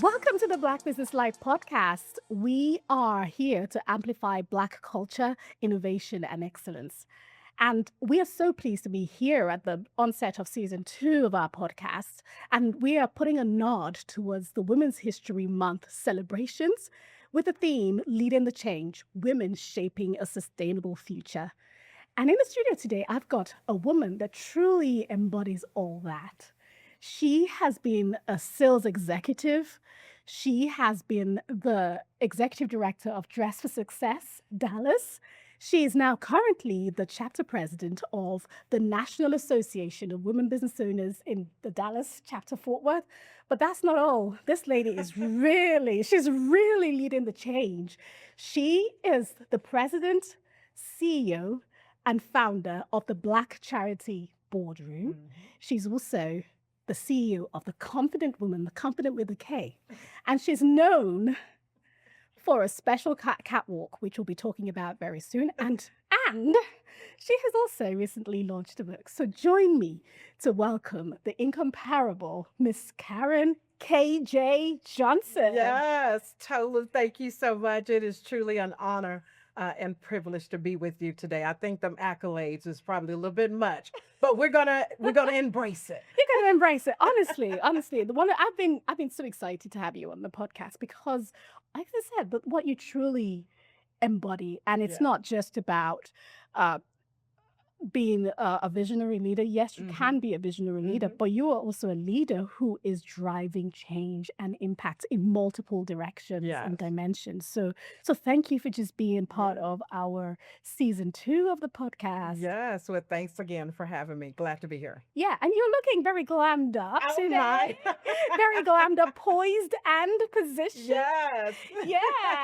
Welcome to the Black Business Life podcast. We are here to amplify Black culture, innovation, and excellence. And we are so pleased to be here at the onset of season 2 of our podcast. And we are putting a nod towards the Women's History Month celebrations with the theme Leading the Change, Women Shaping a Sustainable Future. And in the studio today, I've got a woman that truly embodies all that. She has been a sales executive. She has been the executive director of Dress for Success Dallas. She is now currently the chapter president of the National Association of Women Business Owners in the Dallas chapter Fort Worth. But that's not all. This lady is she's really leading the change. She is the president, CEO, and founder of the Black Charity Boardroom. She's also the CEO of the Konfident Woman, the Confident with a K. And she's known for a special catwalk, which we'll be talking about very soon. And she has also recently launched a book. So join me to welcome the incomparable Miss Karen KJ Johnson. Yes, Tolu, thank you so much. It is truly an honor and privilege to be with you today. I think them accolades is probably a little bit much, but we're gonna embrace it. You're going to embrace it. Honestly, the one I've been so excited to have you on the podcast because, like I said, but what you truly embody, and it's Yeah. not just about being a visionary leader. Yes, you can be a visionary leader, but you are also a leader who is driving change and impact in multiple directions and Yes. dimensions. So thank you for just being part of our season 2 of the podcast. Yes. Well, thanks again for having me. Glad to be here. Yeah, and you're looking very glammed up Oh today. my. Very glammed up, poised and positioned. Yes. Yeah,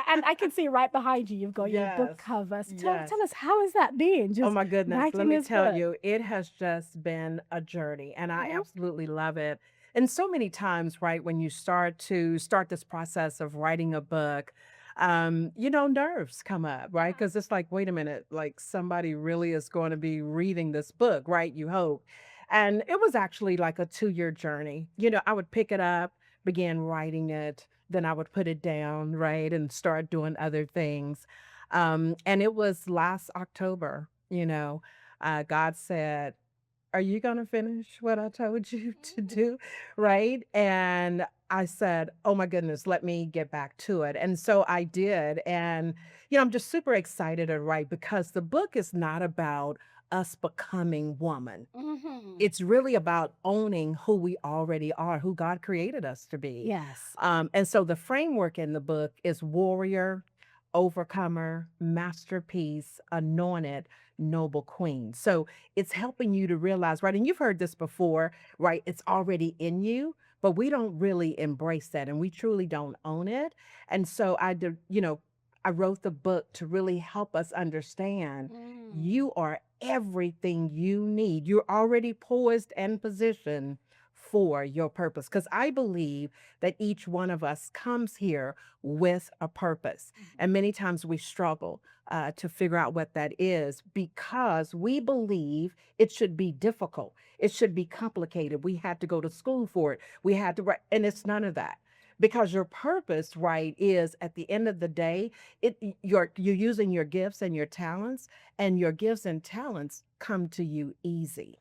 and I can see right behind you, you've got your book Yes. cover. So Yes. tell us, how has that been? Oh Just my goodness. Let writing me this tell book. you, it has just been a journey and I Mhm. absolutely love it. And so many times, right, when you start this process of writing a book, nerves come up, right? Because it's like, wait a minute, like somebody really is going to be reading this book, right? You hope. And it was actually like a 2-year journey. I would pick it up, begin writing it, then I would put it down, right, and start doing other things. And it was last October, God said, are you going to finish what I told you to do? Right. And I said, oh my goodness, let me get back to it. And so I did. And, I'm just super excited to write because the book is not about us becoming woman. Mhm. It's really about owning who we already are, who God created us to be. Yes. And so the framework in the book is warrior, overcomer, masterpiece, anointed, noble queen. So it's helping you to realize, right? And you've heard this before, right? It's already in you, but we don't really embrace that and we truly don't own it. And so I wrote the book to really help us understand you are everything you need. You're already poised and positioned for your purpose. Because I believe that each one of us comes here with a purpose. And many times we struggle to figure out what that is because we believe it should be difficult. It should be complicated. We had to go to school for it. We had to write, and it's none of that. Because your purpose, right, is at the end of the day, you're using your gifts and your talents, and your gifts and talents come to you easy,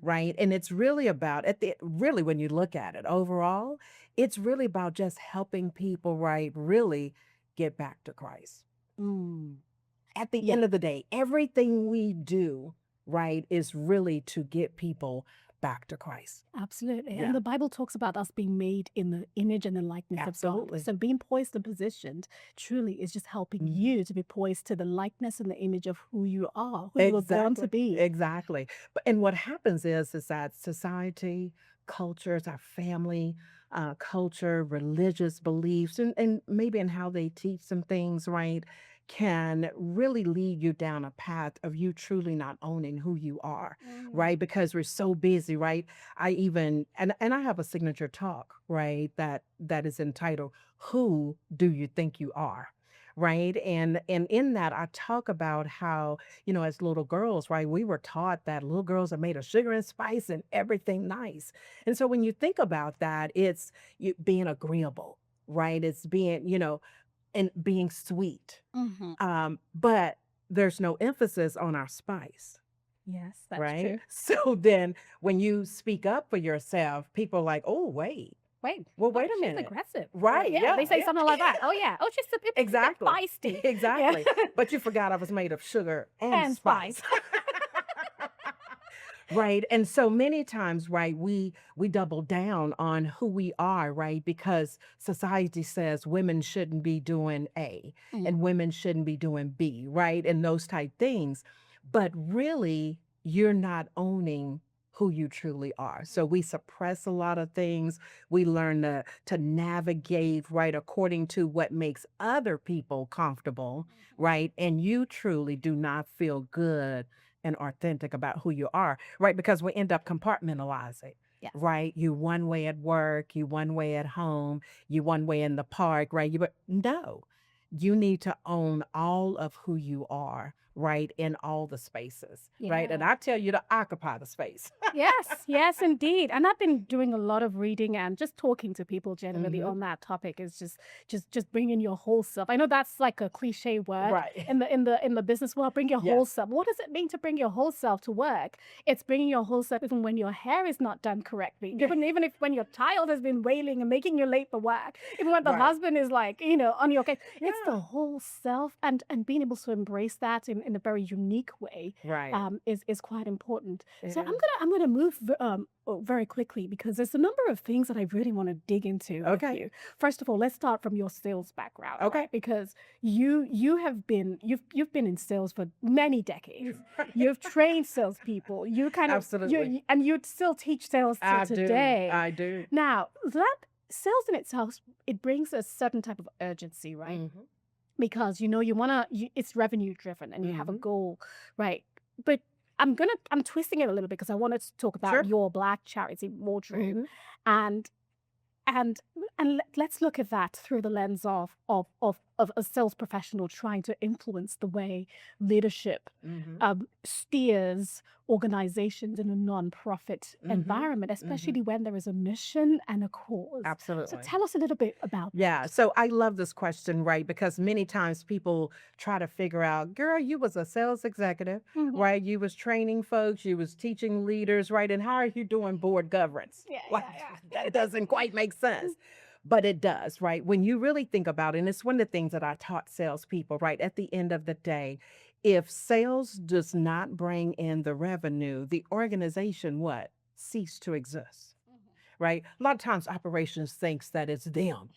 right? And it's really about really when you look at it overall, it's really about just helping people, right, really get back to Christ. Mm. At the Yeah. end of the day, everything we do, right, is really to get people back to Christ. Absolutely. Yeah. And the Bible talks about us being made in the image and the likeness Absolutely. of God. So being poised and positioned truly is just helping you to be poised to the likeness and the image of who you are, who you were born to be. Exactly. And what happens is that society, cultures, our family, culture, religious beliefs, and maybe in how they teach some things, right, can really lead you down a path of you truly not owning who you are, right? Because we're so busy, right? I even and I have a signature talk, right, that is entitled "Who Do You Think You Are?" Right. And in that I talk about how, as little girls, right, we were taught that little girls are made of sugar and spice and everything nice. And so when you think about that, it's you being agreeable, right? It's being, and being sweet. Hmm. But there's no emphasis on our spice, Yes, that's right? true. So then when you speak up for yourself, people are like, oh, wait, Wait, well, oh, wait a she's minute. aggressive. Right. Yeah, Yeah. they say Yeah. something like that. Oh yeah. Oh, she's a bit Exactly. feisty. Yeah, Exactly. But you forgot I was made of sugar and and spice. spice. Right. And so many times, right, we double down on who we are, right? Because society says women shouldn't be doing A Mm. and women shouldn't be doing B, right? And those type things. But really, you're not owning who you truly are. So we suppress a lot of things. We learn to navigate right according to what makes other people comfortable, right? And you truly do not feel good and authentic about who you are, right? Because we end up compartmentalizing, Yes. right? You one way at work, you one way at home, you one way in the park, right? But no, you need to own all of who you are, right? In all the spaces, right? And Yeah. I tell you to occupy the space. Yes, yes, indeed. And I've been doing a lot of reading and just talking to people generally Hmm. on that topic is just bringing your whole self. I know that's like a cliche word Right. in the business world. Bring your whole Yes. self. What does it mean to bring your whole self to work? It's bringing your whole self even when your hair is not done correctly. Even if when your child has been wailing and making you late for work. Even when the Right. husband is like on your case. It's the Yeah. whole self and being able to embrace that in a very unique way Right. is quite important. It So is. I'm gonna move very quickly because there's a number of things that I really want to dig into with Okay. you. First of all, let's start from your sales background, Okay. right? Because you've been in sales for many decades. You've trained salespeople. You kind of Absolutely. and you still teach sales till I do. today. I do. Now that sales in itself, it brings a certain type of urgency, right? Hmm. Because it's revenue driven and you have a Hmm. goal, right? But I'm twisting it a little bit because I wanted to talk about Sure. your Black Charity Boardroom, Hmm. and and let's look at that through the lens of a sales professional trying to influence the way leadership Hmm. steers organizations in a non-profit Hmm. environment, Hmm. especially when there is a mission and a cause. So Absolutely. tell us a little bit about Yeah. that. So I love this question, right? Because many times people try to figure out, girl, you was a sales executive, Mhm. right? You was training folks, you was teaching leaders, right? And how are you doing board governance? Yeah, Like yeah, that doesn't quite make sense. But it does, right? When you really think about it, and it's one of the things that I taught salespeople, right? At the end of the day, if sales does not bring in the revenue, the organization what? Cease to exist, right? A lot of times operations thinks that it's them,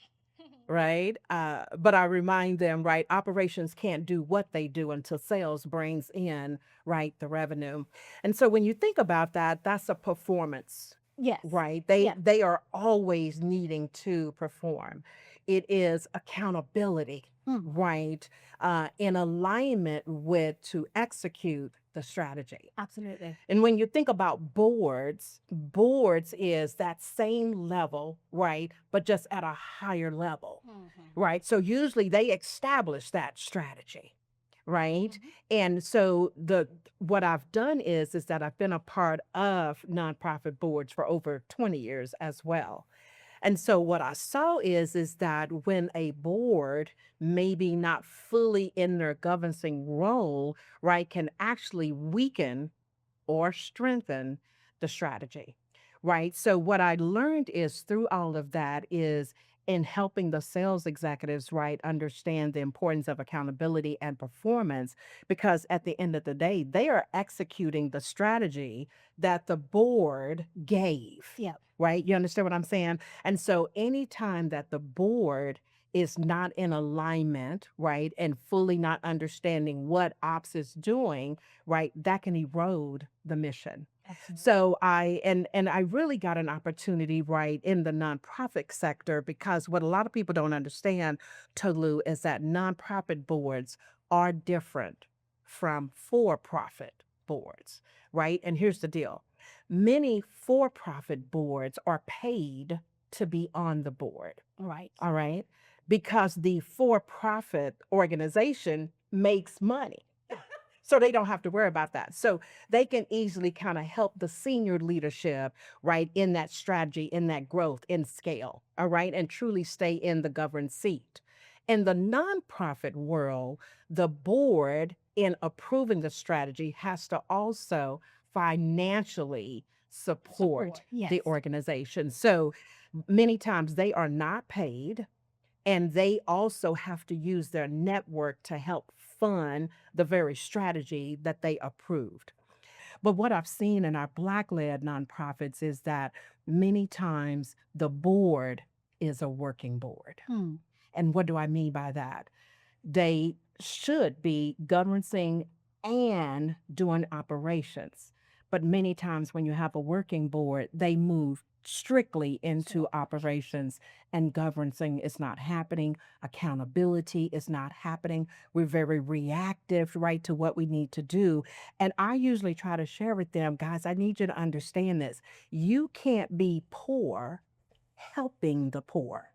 right? But I remind them, right, operations can't do what they do until sales brings in, right, the revenue. And so when you think about that, that's a performance, Yes. right? Yeah. They are always needing to perform. It is accountability, Mm. right? In alignment with to execute the strategy. Absolutely. And when you think about boards is that same level, right? But just at a higher level, right? So usually they establish that strategy, right? And so the what I've done is that I've been a part of nonprofit boards for over 20 years as well. And so what I saw is that when a board maybe not fully in their governing role, right, can actually weaken or strengthen the strategy, right? So what I learned is through all of that is in helping the sales executives, right, understand the importance of accountability and performance, because at the end of the day, they are executing the strategy that the board gave. Yeah. Right? You understand what I'm saying? And so anytime that the board is not in alignment, right, and fully not understanding what ops is doing, right, that can erode the mission. Absolutely. So and I really got an opportunity right in the nonprofit sector because what a lot of people don't understand, Tolu, is that nonprofit boards are different from for-profit boards, right? And here's the deal. Many for-profit boards are paid to be on the board. Right. All right. Because the for profit organization makes money. So they don't have to worry about that. So they can easily kind of help the senior leadership, right, in that strategy, in that growth, in scale, all right, and truly stay in the governed seat. In the nonprofit world, the board, in approving the strategy, has to also financially support Support. Yes. the organization. So many times they are not paid, and they also have to use their network to help fund the very strategy that they approved. But what I've seen in our Black led nonprofits is that many times the board is a working board. Hmm. And what do I mean by that? They should be governing and doing operations. But many times when you have a working board, they move strictly into operations, and governing is not happening. Accountability is not happening. We're very reactive, right, to what we need to do. And I usually try to share with them, guys, I need you to understand this. You can't be poor helping the poor.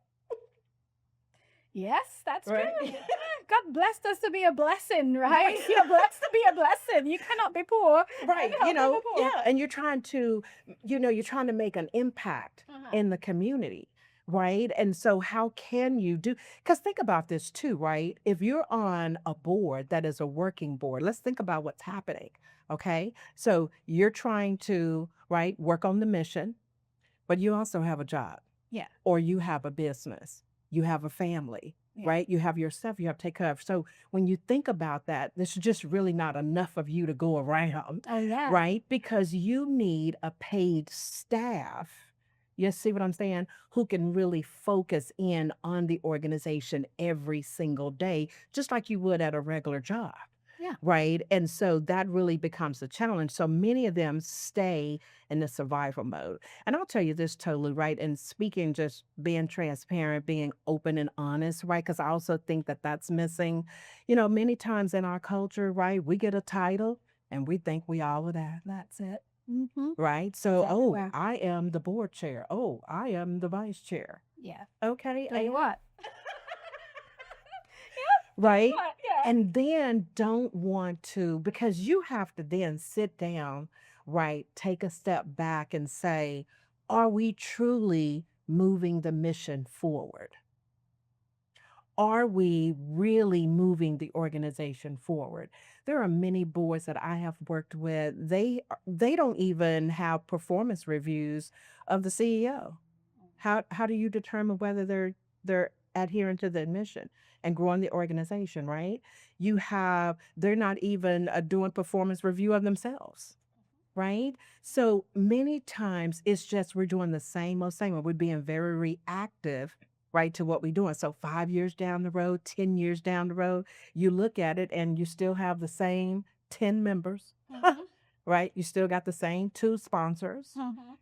Yes, that's Right. true. Yeah. God blessed us to be a blessing, right? You're blessed to be a blessing. You cannot be poor. Right. and helping the poor. Yeah. And you're trying to, you're trying to make an impact in the community. Right. And so, how can you do? Because think about this too, right? If you're on a board that is a working board, let's think about what's happening. Okay. So, you're trying to, right, work on the mission, but you also have a job. Yeah. Or you have a business, you have a family, right? You have yourself, you have to take care of. So when you think about that, there's just really not enough of you to go around, Oh, yeah. right? Because you need a paid staff. You see what I'm saying? Who can really focus in on the organization every single day, just like you would at a regular job. Yeah. Right. And so that really becomes a challenge. So many of them stay in the survival mode. And I'll tell you this, Tolu, right? And speaking, just being transparent, being open and honest, right? Because I also think that that's missing. Many times in our culture, right, we get a title and we think we all of that. That's it. Mm-hmm. Right. So, It's everywhere. I am the board chair. Oh, I am the vice chair. Yeah. Okay. Tell you what. Right. Yeah. And then don't want to, because you have to then sit down, right, take a step back and say, are we truly moving the mission forward? Are we really moving the organization forward? There are many boards that I have worked with. They don't even have performance reviews of the CEO. How do you determine whether they're adhering to the mission and growing the organization, right? They're not even doing performance review of themselves, right? So many times it's just we're doing the same old same. We're being very reactive, right, to what we're doing. So 5 years down the road, 10 years down the road, you look at it and you still have the same 10 members, right? You still got the same 2 sponsors,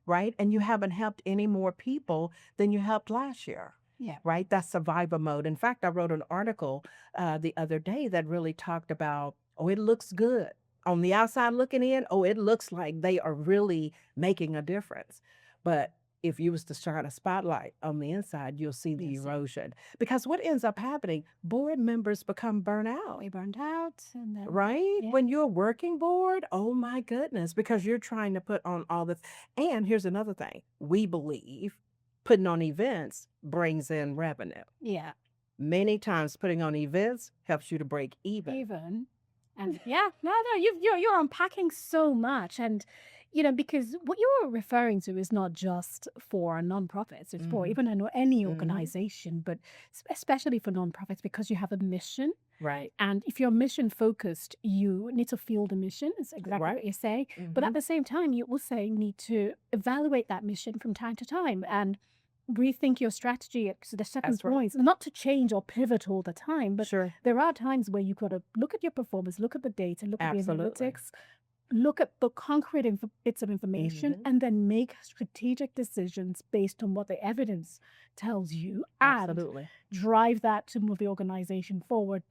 right? And you haven't helped any more people than you helped last year. Yeah. Right? That's survival mode. In fact, I wrote an article the other day that really talked about, it looks good. On the outside looking in, it looks like they are really making a difference. But if you was to shine a spotlight on the inside, you'll see the erosion. Because what ends up happening, board members become burnt out. We burned out. And then, Right? Yeah. When you're a working board, oh my goodness, because you're trying to put on all this. And here's another thing. We believe putting on events brings in revenue. Yeah. Many times putting on events helps you to break even. And yeah, no, you're unpacking so much. And because what you're referring to is not just for nonprofits, it's for even any organization, but especially for nonprofits, because you have a mission. Right. And if you're mission focused, you need to feel the mission. It's exactly Right. what you're saying. But at the same time, you also need to evaluate that mission from time to time and rethink your strategy at the certain That's right. points. Not to change or pivot all the time, but Sure. there are times where you've got to look at your performance, look at the data, look at the Absolutely. analytics, look at the concrete bits of information, and then make strategic decisions based on what the evidence tells you and Absolutely. drive that to move the organization forward.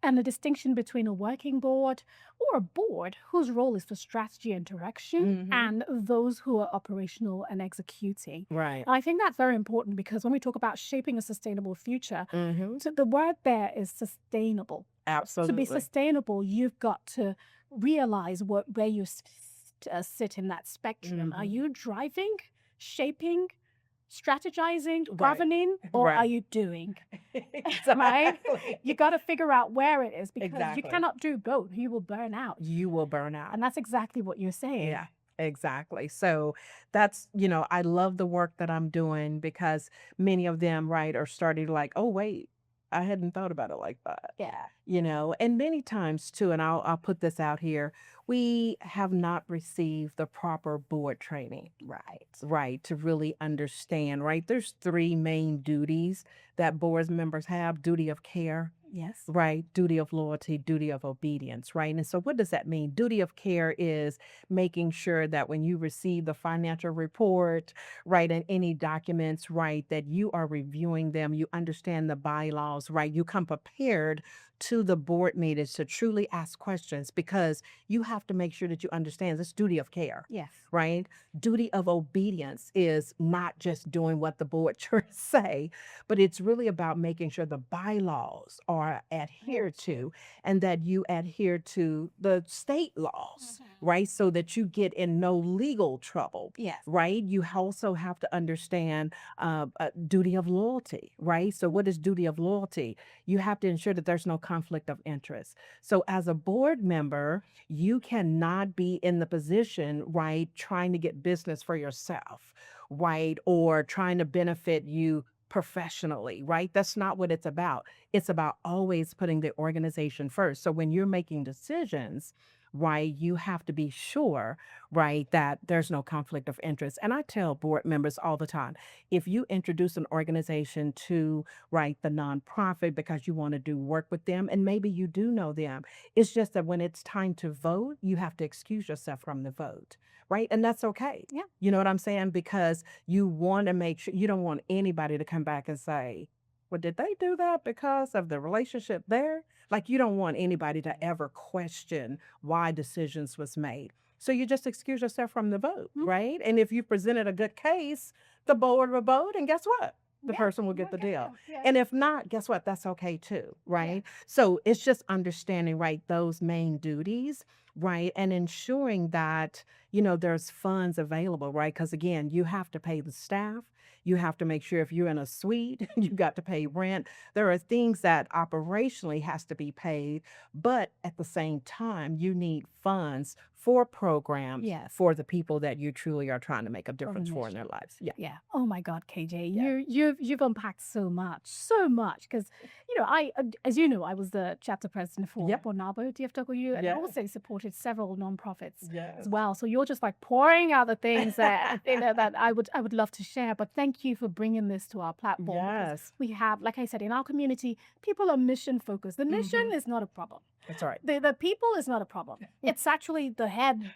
And the distinction between a working board or a board whose role is for strategy and direction and those who are operational and executing. Right. And I think that's very important because when we talk about shaping a sustainable future, Mm-hmm. so the word there is sustainable. Absolutely. To be sustainable, you've got to realize where you sit in that spectrum. Are Mhm. you driving, shaping, strategizing, Right. governing, or are Right. you doing? Right? You Exactly. got to figure out where it is because you Exactly. cannot do both. You will burn out. You will burn And out. that's exactly what you're saying. Yeah, exactly. So that's, I love the work that I'm doing because many of them, right, are starting to like, oh, wait, I hadn't thought about it like that. Yeah. And many times too, and I'll put this out here, we have not received the proper board training, Right. right, to really understand, right? There's three main duties that board members have: duty of care, Yes. right? Duty of loyalty, duty of obedience, right? And so, what does that mean? Duty of care is making sure that when you receive the financial report, right, and any documents, right, that you are reviewing them, you understand the bylaws, right? You come prepared to the board meetings to truly ask questions because you have to make sure that you understand this duty of care, Yes. right? Duty of obedience is not just doing what the board chairs say, but it's really about making sure the bylaws are adhered to and that you adhere to the state laws, right? So that you get in no legal trouble, Yes. right? You also have to understand duty of loyalty, right? So, what is duty of loyalty? You have to ensure that there's no conflict of interest. So, as a board member, you cannot be in the position, right, trying to get business for yourself, right, or trying to benefit you professionally, right? That's not what it's about. It's about always putting the organization first. So when you're making decisions, right, you have to be sure, right, that there's no conflict of interest. And I tell board members all the time, if you introduce an organization to, right, the nonprofit because you want to do work with them, and maybe you do know them, it's just that when it's time to vote, you have to excuse yourself from the vote, right? And that's okay. Yeah. You know what I'm saying? Because you want to make sure you don't want anybody to come back and say, well, did they do that because of the relationship there? Like you don't want anybody to ever question why decisions was made. So you just excuse yourself from the vote, right? And if you presented a good case, the board will vote, and guess what? The person will get the deal. Yeah. And if not, guess what? That's okay too, right? So it's just understanding, right, those main duties, right? And ensuring that, there's funds available, right? Because again, you have to pay the staff. You have to make sure if you're in a suite, you got to pay rent. There are things that operationally has to be paid, but at the same time, you need funds for programs Yes. for the people that you truly are trying to make a difference for in mission. their lives. Yeah. Yeah. Oh my God, KJ, Yeah. you've unpacked so much. Because as you know, I was the chapter president for Yep. NAWBO, DFW, and Yeah. also supported several nonprofits Yes. as well. So you're just like pouring out the things that that I would love to share. But thank you for bringing this to our platform because Yes. we have, like I said, in our community, people are mission focused. The mission is not a problem. That's right. The people is not a problem. It's actually the head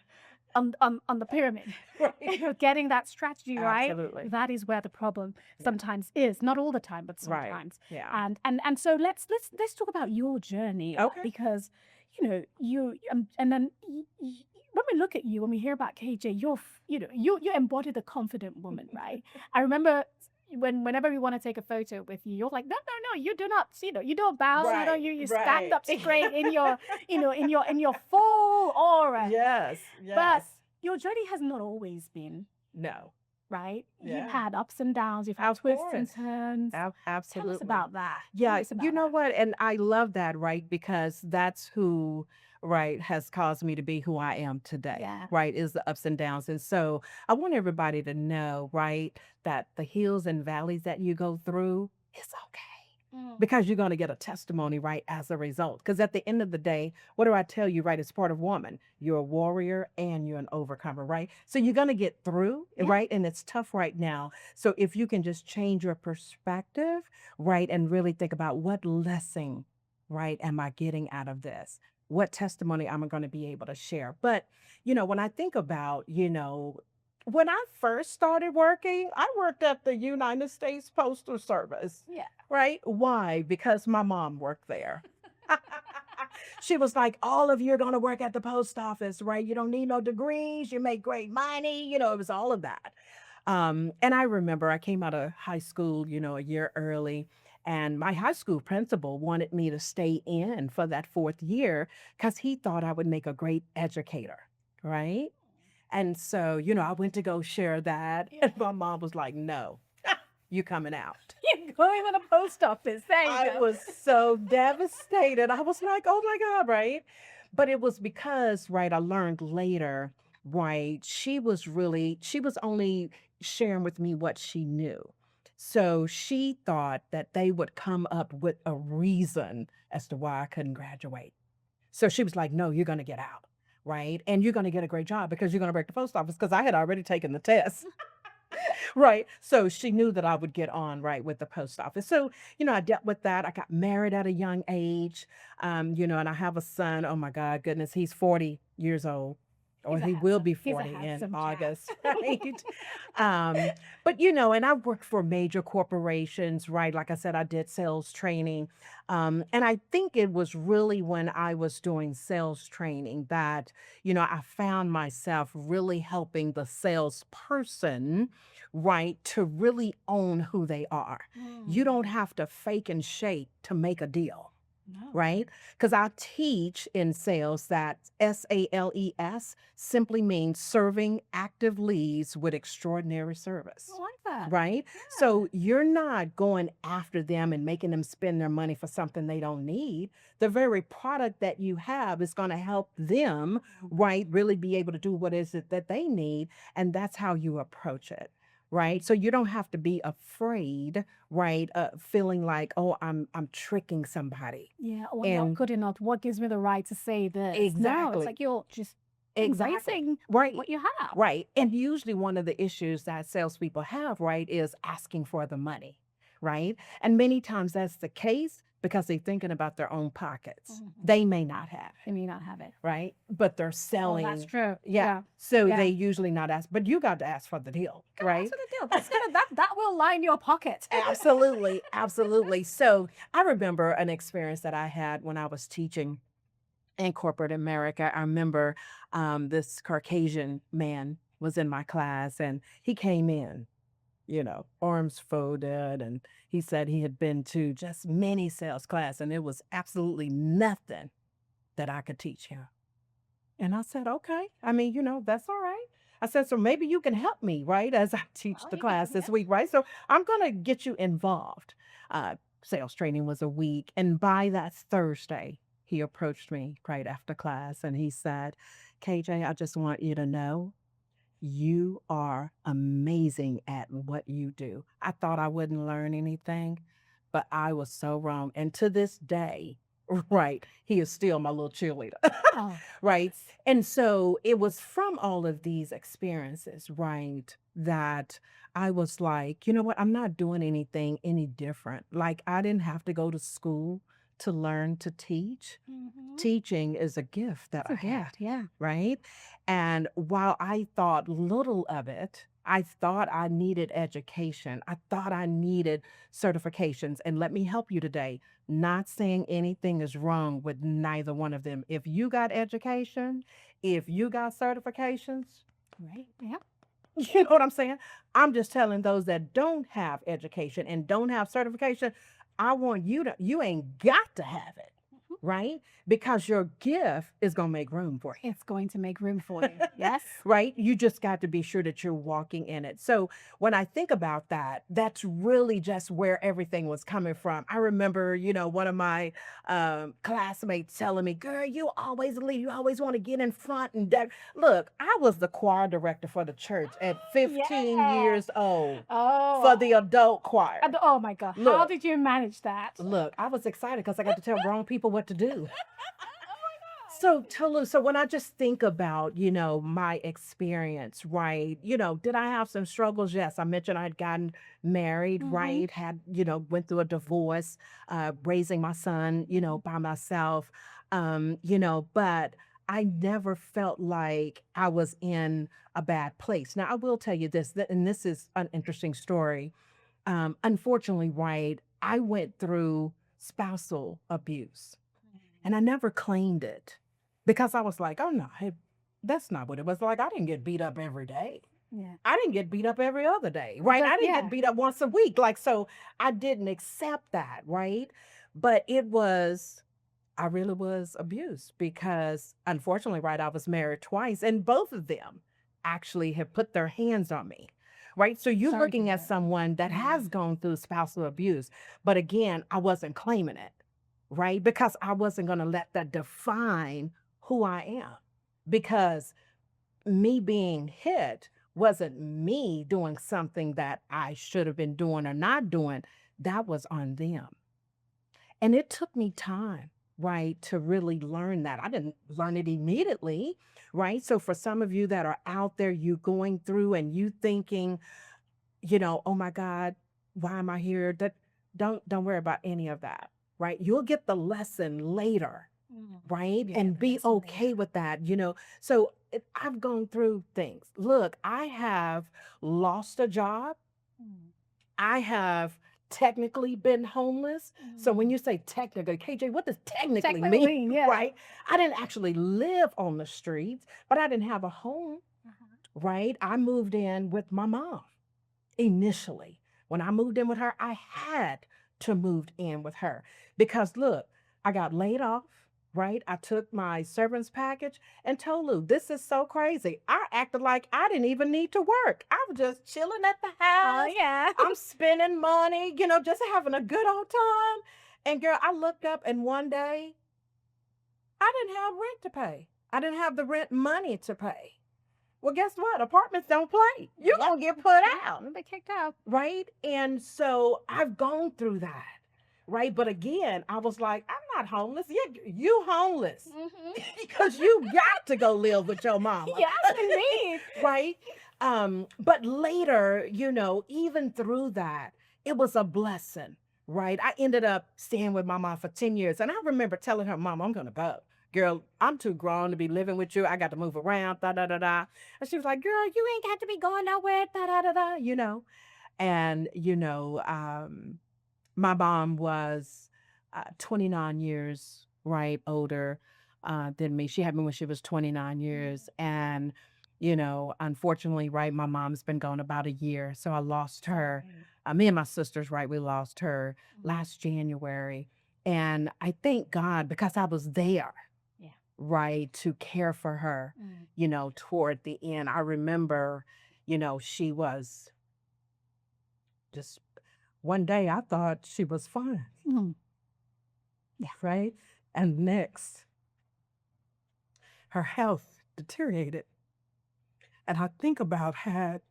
on the pyramid. Right. Getting that strategy right, Absolutely. that is where the problem sometimes is. Not all the time, but Right. sometimes. Yeah. And so let's talk about your journey. Okay. Because you and then when we look at you, when we hear about KJ, you embody the confident woman, right? I remember whenever we want to take a photo with you, you're like, no, you do not, you don't bow, Right, you stand up right. straight in your, in your full aura. Yes. But Yes. your journey has not always been, No. right? Yeah. You've had ups and downs, you've had Of twists and course. turns. Absolutely. Tell us about that. Yeah, Tell us about you know that. what? And I love that, right? Because that's who, right, has caused me to be who I am today, Yeah. right? Is the ups and downs. And so I want everybody to know, right, that the hills and valleys that you go through, it's okay. Because you're going to get a testimony, right, as a result. Because at the end of the day, what do I tell you, right? It's part of woman. You're a warrior and you're an overcomer, right? So you're going to get through, Yeah. right? And it's tough right now. So if you can just change your perspective, right, and really think about what lesson, right, am I getting out of this? What testimony am I going to be able to share? But, when I think about, when I first started working, I worked at the United States Postal Service. Yeah. Right? Why? Because my mom worked there. She was like, all of you are going to work at the post office, right? You don't need no degrees. You make great money. It was all of that. And I remember I came out of high school, a year early. And my high school principal wanted me to stay in for that fourth year because he thought I would make a great educator, right? And so, I went to go share that, and my mom was like, no, you coming out. You're going to the post office. There you I go. was so devastated. I was like, oh my God, right? But it was because, right, I learned later, right, she was only sharing with me what she knew. So she thought that they would come up with a reason as to why I couldn't graduate. So she was like, no, you're going to get out, right? And you're going to get a great job because you're going to break the post office because I had already taken the test. Right. So she knew that I would get on right with the post office. So, I dealt with that. I got married at a young age, and I have a son. Oh my God, goodness, he's 40 years old. Or he will be He's a 40 in handsome chap. August, right? But and I worked for major corporations, right? Like I said, I did sales training. And I think it was really when I was doing sales training that, I found myself really helping the salesperson, right, to really own who they are. You don't have to fake and shake to make a deal. No. Right? Because I teach in sales that SALES simply means serving active leads with extraordinary service. I like that. Right? Yeah. So you're not going after them and making them spend their money for something they don't need. The very product that you have is going to help them, right, really be able to do what is it that they need. And that's how you approach it. Right. So you don't have to be afraid, right? Feeling like, oh, I'm tricking somebody. Yeah, or not And good enough. What gives me the right to say this? No, it's exactly, like you're just exactly. embracing Right. what you have. Right. And usually one of the issues that salespeople have, right, is asking for the money. Right. And many times that's the case because they're thinking about their own pockets. They may not have They may not have it. right? But they're Oh, selling. that's true. Yeah. So Yeah. they usually not ask, but you got to ask for the deal, right? That's what the deal. That's gonna that will line your pocket. Absolutely. Absolutely. So I remember an experience that I had when I was teaching in corporate America. I remember this Caucasian man was in my class and he came in, arms folded. And he said he had been to just many sales class and it was absolutely nothing that I could teach him. And I said, okay. I mean, that's all right. I said, so maybe you can help me, right? As I teach Well, the you can, class this yeah. week, right? So I'm going to get you involved. Sales training was a week. And by that Thursday, he approached me right after class and he said, KJ, I just want you to know you are amazing at what you do. I thought I wouldn't learn anything, but I was so wrong. And to this day, right, he is still my little cheerleader. Oh, Right. And so it was from all of these experiences, right, that I was like, you know what? I'm not doing anything any different. Like, I didn't have to go to school to learn to teach. Teaching is a gift that it's a I have, gift. Yeah. right? And while I thought little of it, I thought I needed education. I thought I needed certifications. And let me help you today. Not saying anything is wrong with neither one of them. If you got education, if you got certifications, Right. Yeah. you know what I'm saying? I'm just telling those that don't have education and don't have certification, I want you ain't got to have it, right? Because your gift is going to make room for you. It's going to make room for you. Yes. Right? You just got to be sure that you're walking in it. So when I think about that, that's really just where everything was coming from. I remember, one of my classmates telling me, girl, you always lead. You always want to get in front. And look, I was the choir director for the church at 15 Yeah. years old Oh. for the adult choir. Oh my God. How Look. did you manage that? Look, I was excited because I got to tell grown people what to do. So, Tolu, so when I just think about, my experience, right? Did I have some struggles? Yes. I mentioned I had gotten married, right? Had, went through a divorce, raising my son, by myself, but I never felt like I was in a bad place. Now, I will tell you this, and this is an interesting story. Unfortunately, right, I went through spousal abuse and I never claimed it because I was like, oh no, hey, that's not what it was like. I didn't get beat up every day. Yeah. I didn't get beat up every other day, right? I didn't get beat up once a week. Like, so I didn't accept that, right? But I really was abused because unfortunately, right, I was married twice and both of them actually have put their hands on me, right? So you're Sorry to looking hear at that. someone that has gone through spousal abuse. But again, I wasn't claiming it, right? Because I wasn't going to let that define who I am. Because me being hit wasn't me doing something that I should have been doing or not doing. That was on them. And it took me time, right, to really learn that. I didn't learn it immediately, right? So for some of you that are out there, you going through and you thinking, oh my God, why am I here? That don't worry about any of that, right? You'll get the lesson later, right? Yeah, And be that's amazing. okay with that. So I've gone through things. Look, I have lost a job. I have technically been homeless. So when you say technically, KJ, what does technically mean? Technically, yeah. Right? I didn't actually live on the streets, but I didn't have a home, right? I moved in with my mom initially. When I moved in with her, I had to move in with her because look, I got laid off, right? I took my severance package and Tolu, this is so crazy. I acted like I didn't even need to work. I was just chilling at the house. Oh, yeah. I'm spending money, just having a good old time. And girl, I looked up and one day I didn't have rent to pay. I didn't have the rent money to pay. Well, guess what? Apartments don't play. You're going to get put out. They kicked out. Right? And so I've gone through that. Right? But again, I was like, I'm not homeless. You homeless. Because you got to go live with your mama. Yes, indeed. Right? But later, even through that, it was a blessing. Right? I ended up staying with my mom for 10 years. And I remember telling her, Mom, I'm going to go. Girl, I'm too grown to be living with you. I got to move around, da da da da. And she was like, girl, you ain't got to be going nowhere, da da da da. And, my mom was 29 years, right, older than me. She had me when she was 29 years. And, unfortunately, right, my mom's been gone about a year. So I lost her. Me and my sisters, right, we lost her last January. And I thank God because I was there, right, to care for her, toward the end. I remember, she was just one day I thought she was fine. Yeah. Right? And next, her health deteriorated. And I think about had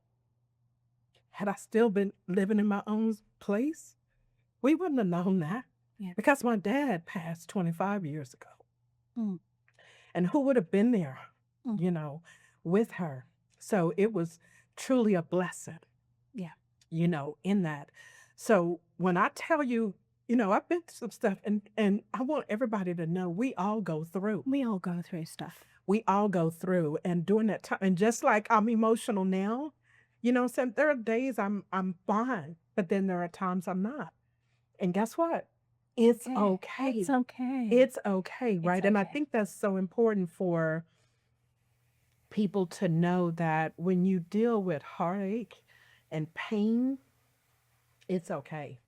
I still been living in my own place, we wouldn't have known that. Yeah. Because my dad passed 25 years ago. And who would have been there, with her? So it was truly a blessing. Yeah. In that. So when I tell you, I've been through some stuff and I want everybody to know we all go through. We all go through stuff. We all go through. And during that time, and just like I'm emotional now, so there are days I'm fine, but then there are times I'm not. And guess what? It's okay. It's okay. It's okay, right? It's And I okay. think that's so important for people to know that when you deal with heartache and pain, it's okay.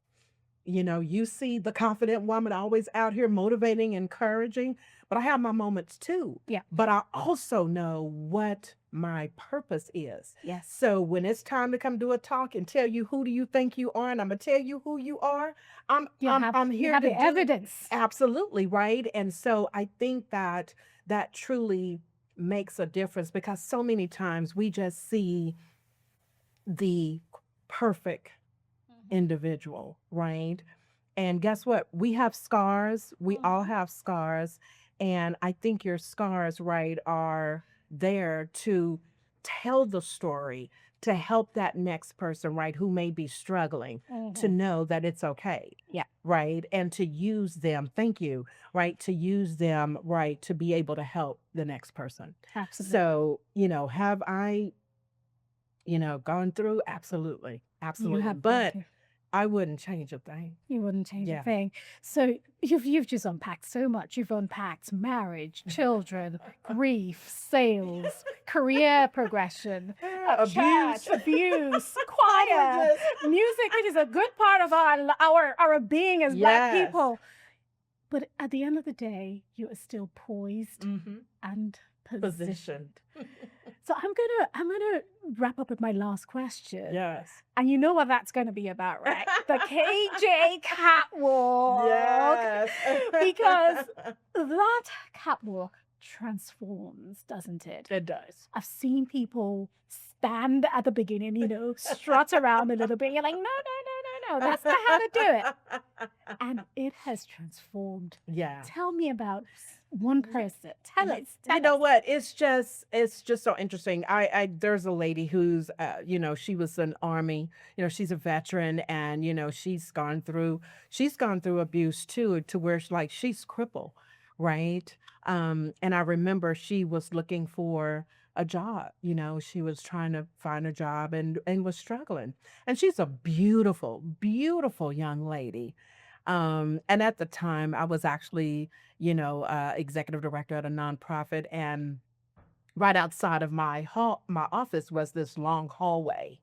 You see the confident woman always out here motivating, encouraging, but I have my moments too. Yeah. But I also know what my purpose is. Yes. So when it's time to come do a talk and tell you who do you think you are, and I'm gonna tell you who you are, I'm here have to the evidence. Absolutely, right? And so I think that truly makes a difference because so many times we just see the perfect individual, right? And guess what? We have scars. We all have scars. And I think your scars, right, are there to tell the story, to help that next person, right, who may be struggling, to know that it's okay. Yeah. Right. And to use them, thank you, right, to use them, right, to be able to help the next person. Absolutely. So, have I, gone through? Absolutely. Absolutely. You have But I wouldn't change a thing. You wouldn't change a Yeah. thing. So you've just unpacked so much. You've unpacked marriage, children, grief, sales, career progression, Abuse. church, abuse, Oh choir, my music, which is a good part of our being as Black Yes. people. But at the end of the day, you are still poised Mm-hmm. and positioned. Positioned. So I'm gonna wrap up with my last question. Yes. And you know what that's going to be about, right? The KJ catwalk. Yes. Because that catwalk transforms, doesn't it? It does. I've seen people stand at the beginning, strut around a little bit. You're like, no, that's not how to do it. And it has transformed. Yeah. Tell me about one person. Tell us. You know what? It's just so interesting. There's a lady who's she was an army, she's a veteran, and she's gone through abuse too, to where she's crippled, right? And I remember she was looking for a job. She was trying to find a job and was struggling. And she's a beautiful, beautiful young lady. And at the time I was actually, executive director at a nonprofit, and right outside of my office was this long hallway,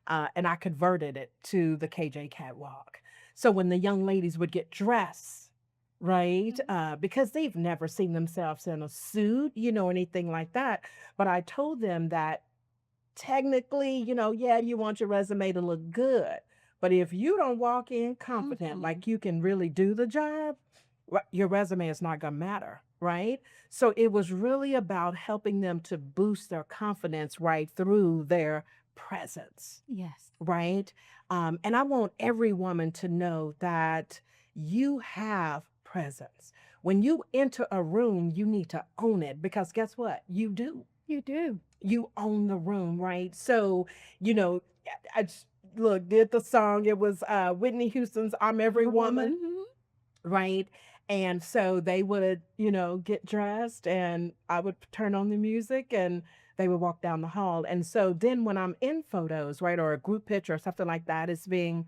and I converted it to the KJ catwalk. So when the young ladies would get dressed, right, because they've never seen themselves in a suit, anything like that, but I told them that technically, yeah, you want your resume to look good, but if you don't walk in confident, like you can really do the job, your resume is not going to matter, right? So it was really about helping them to boost their confidence right through their presence, Yes. right? And I want every woman to know that you have presence. When you enter a room, you need to own it, because guess what? You do. You do. You own the room, right? So, I just, did the song. It was Whitney Houston's I'm Every Woman, right? And so they would, get dressed, and I would turn on the music, and they would walk down the hall. And so then when I'm in photos, right, or a group picture or something like that is being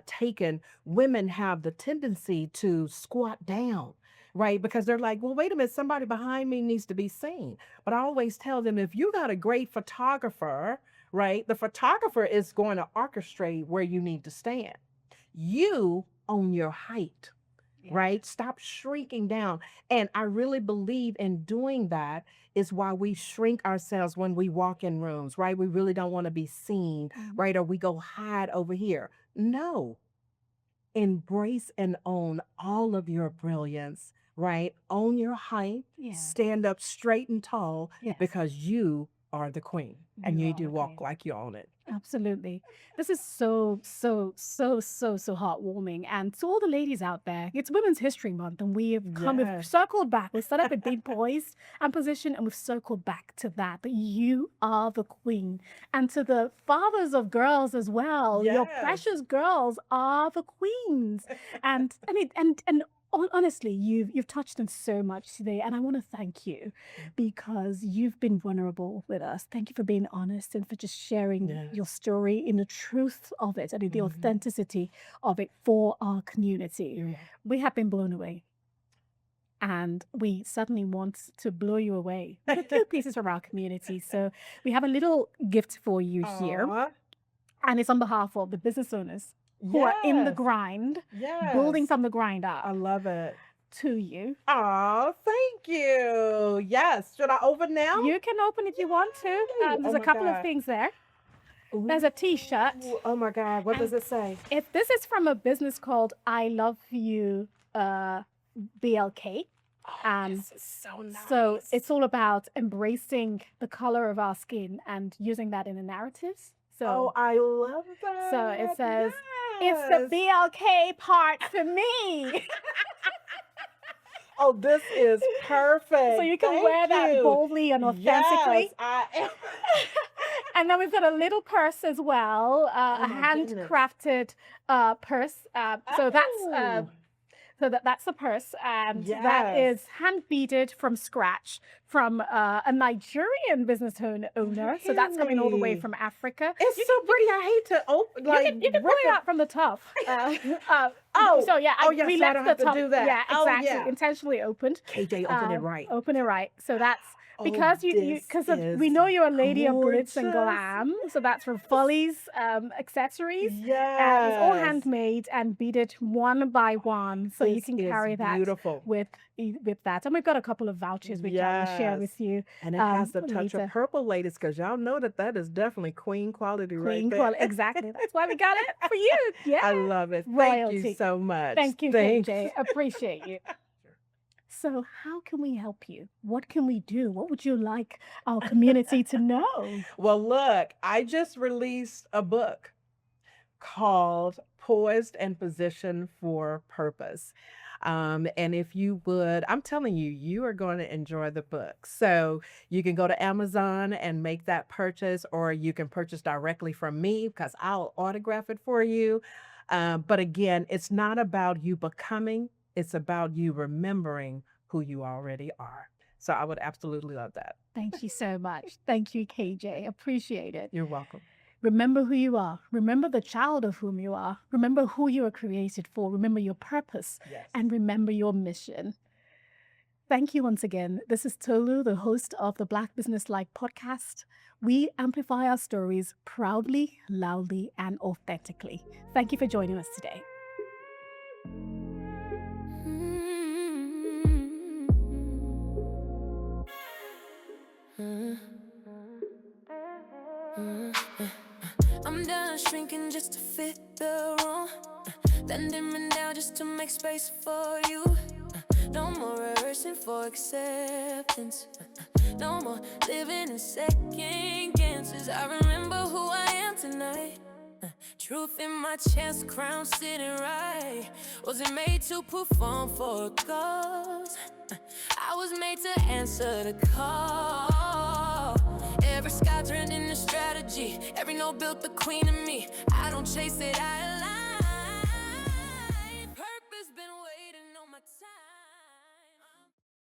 taken, women have the tendency to squat down, right? Because they're like, well, wait a minute, somebody behind me needs to be seen. But I always tell them, if you got a great photographer, right, the photographer is going to orchestrate where you need to stand. You own your height. Right? Stop shrinking down. And I really believe in doing that is why we shrink ourselves when we walk in rooms, right? We really don't want to be seen, right? Or we go hide over here. No. Embrace and own all of your brilliance, right? Own your height. Stand up straight and tall, because you are the queen, and you need to walk like you own it. Absolutely. This is so heartwarming. And to all the ladies out there, it's Women's History Month, and we've circled back. We started with being poised and positioned, and we've circled back to that you are the queen. And to the fathers of girls as well, your precious girls are the queens. And honestly, you've touched on so much today, and I want to thank you, because you've been vulnerable with us. Thank you for being honest and for just sharing your story in the truth of it and in the authenticity of it for our community. We have been blown away, and we certainly want to blow you away with a few pieces from our community. So we have a little gift for you here, and it's on behalf of the business owners who are in the grind, building from the grind up. I love it. To you. Oh, thank you. Yes. Should I open now? You can open if you want to. There's a couple of things there. There's a t-shirt. Oh my God. What does it say? If this is from a business called I Love You BLK. This is so nice. So it's all about embracing the color of our skin and using that in the narratives. So I love that. So it says, it's the BLK part for me. Oh, this is perfect. So you can wear that boldly and authentically. Yes, I am. And then we've got a little purse as well, a handcrafted purse. So So that's the purse, and that Yes. is hand beaded from scratch from a Nigerian business owner. So that's coming all the way Really? from Africa. It's so pretty. I hate to open, like, You can pull rip it it. out from the top. Oh, So yeah, oh, yeah, we so I left don't the have to top. do that. Yeah, Oh, exactly. yeah. Intentionally opened. KJ, open it right. Open it right. So that's Oh, because this because is we know you're a lady of glitz and gorgeous. glam. So that's from Folly's accessories, and it's all Yes. handmade and beaded one by one, so you This can is carry that beautiful. with that. And we've got a couple of vouchers which I will share Yes. with you And it has the touch of later. purple, ladies, because y'all know that that is definitely queen quality right Queen there. quality, exactly. That's why we got it for you. I Yeah, love it. Thank you royalty. so much. Thank you, Thank KJ. Appreciate you. So, how can we help you? What can we do? What would you like our community to know? Well, look, I just released a book called Poised and Positioned for Purpose. And if you would, I'm telling you, you are going to enjoy the book. So you can go to Amazon and make that purchase, or you can purchase directly from me because I'll autograph it for you. But again, it's not about you becoming, it's about you remembering who you already are. So I would absolutely love that. Thank you so much. Thank you, KJ. Appreciate it. You're welcome. Remember who you are. Remember the child of whom you are. Remember who you were created for. Remember your purpose. Yes. And remember your mission. Thank you once again. This is Tolu, the host of the Black Business Like podcast. We amplify our stories proudly, loudly, and authentically. Thank you for joining us today. I'm done shrinking just to fit the room. Then dimming down just to make space for you. No more rehearsing for acceptance. No more living in second chances. I remember who I am tonight. Truth in my chest, crown sitting right. Wasn't made to perform for a cause. I was made to answer the call. Every sky turned into strategy. Every note built the queen of me. I don't chase it, I align.